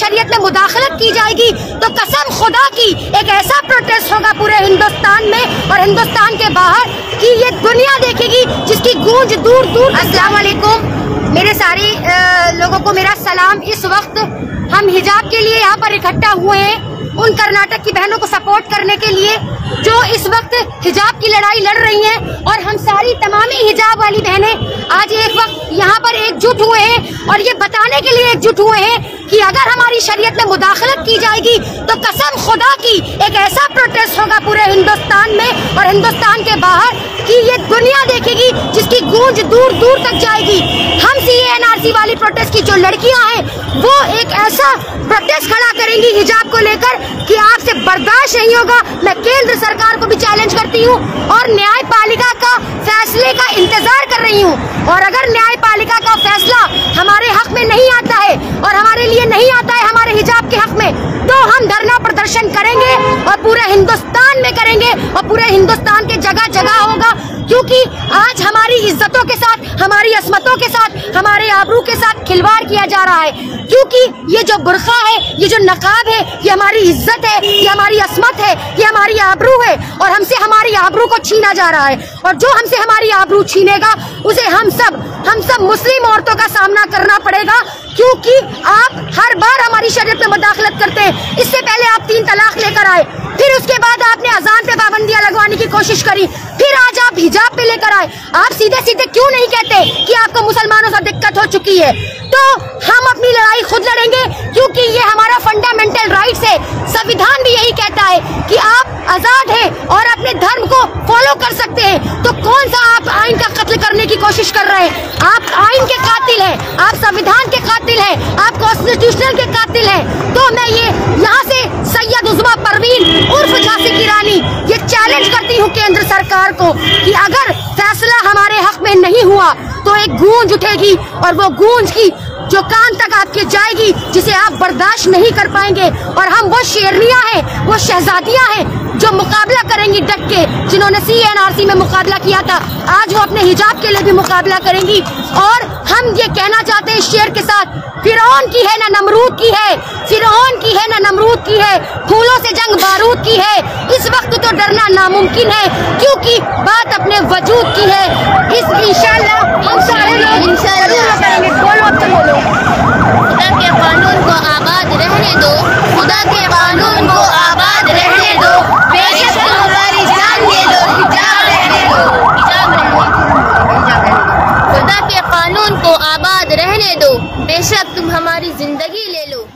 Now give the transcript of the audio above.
शरीयत में मुदाखलत की जाएगी तो कसम खुदा की एक ऐसा प्रोटेस्ट होगा पूरे हिंदुस्तान में और हिंदुस्तान के बाहर कि ये दुनिया देखेगी, जिसकी गूंज दूर दूर। अस्सलाम वालेकुम, मेरे सारे लोगों को मेरा सलाम। इस वक्त हम हिजाब के लिए यहाँ पर इकट्ठा हुए हैं उन कर्नाटक की बहनों को सपोर्ट करने के लिए जो इस वक्त हिजाब की लड़ाई लड़ रही हैं, और हम सारी तमामी हिजाब वाली बहनें आज एक वक्त यहाँ पर एकजुट हुए हैं और ये बताने के लिए एकजुट हुए हैं कि अगर हमारी शरीयत में मुदाखलत की जाएगी तो कसम खुदा की एक ऐसा प्रोटेस्ट होगा पूरे हिंदुस्तान में और हिंदुस्तान के बाहर कि ये दुनिया देखेगी, जिसकी गूंज दूर दूर तक जाएगी। हम CAA-NRC वाली प्रोटेस्ट की जो लड़कियां हैं वो एक ऐसा प्रोटेस्ट खड़ा करेंगी हिजाब को लेकर कि आपसे बर्दाश्त नहीं होगा। मैं केंद्र सरकार को भी चैलेंज करती हूँ और न्यायपालिका का फैसले का इंतजार कर रही हूँ, और अगर न्यायपालिका का फैसला हमारे हक में नहीं आता है और हमारे लिए नहीं आता है हमारे हिजाब के हक में, तो हम धरना प्रदर्शन करेंगे और पूरे हिंदुस्तान में करेंगे और पूरे हिंदुस्तान के जगह जगह होगा। क्योंकि आज हमारी इज्जतों के साथ, हमारी असमतों के साथ, हमारे आबरू के साथ खिलवाड़ किया जा रहा है। क्योंकि ये जो बुर्का है, ये जो नकाब है, ये हमारी इज्जत है, ये हमारी असमत है, ये हमारी आबरू है, और हमसे हमारी आबरू को छीना जा रहा है। और जो हमसे हमारी आबरू छीनेगा उसे हम सब मुस्लिम औरतों का सामना करना पड़ेगा। क्योंकि आप हर बार हमारी शरीयत में मुदाखलत करते हैं। इससे पहले आप 3 तलाक लेकर आए, फिर उसके बाद आपने अजान पे पाबंदियां लगवाने की कोशिश करी, फिर आज आप हिजाब पे लेकर आए। आप सीधे सीधे क्यों नहीं कहते कि आपको मुसलमानों से दिक्कत हो चुकी है? तो हम अपनी लड़ाई खुद लड़ेंगे, क्योंकि ये हमारा फंडामेंटल राइट्स है। संविधान भी यही कहता है कि आप आजाद हैं और अपने धर्म को फॉलो कर सकते हैं। तो कौन सा आप आइन का कत्ल करने की कोशिश कर रहे हैं? आप आइन के कातिल हैं, आप संविधान के कातिल हैं, आप कॉन्स्टिट्यूशनल के कातिल हैं। तो मैं ये यहाँ से सैयद उज़्मा परवीन उर्फ झांसी की रानी ये चैलेंज करती हूँ केंद्र सरकार को कि अगर फैसला हमारे हक में नहीं हुआ तो एक गूंज उठेगी, और वो गूंज की जो कान तक आपके जाएगी, जिसे आप बर्दाश्त नहीं कर पाएंगे। और हम वो शेरनियां हैं, वो शहजादियां हैं जो मुकाबला करेंगी डट के, जिन्होंने CAA-NRC में मुकाबला किया था, आज वो अपने हिजाब के लिए भी मुकाबला करेंगी। और हम ये कहना चाहते हैं शेर के साथ, फिरौन की है ना नमरूद की है, फिरौन की है ना नमरूद की है, फूलों से जंग बारूद की है। इस वक्त तो डरना नामुमकिन है, क्योंकि बात अपने वजूद की है। इस इंशाल्लाह हम सारे लोग इंशाल्लाह करेंगे। बोलो, अब तक बोलो। खुदा के कानून को आबाद रहने दो, खुदा के कानून को आबाद रहने दो, बेशक तुम हमारी जान ले लो, हिजाब रहने दो, हिजाब रहने दो। खुदा के कानून को आबाद रहने दो, बेशक तुम हमारी जिंदगी ले लो।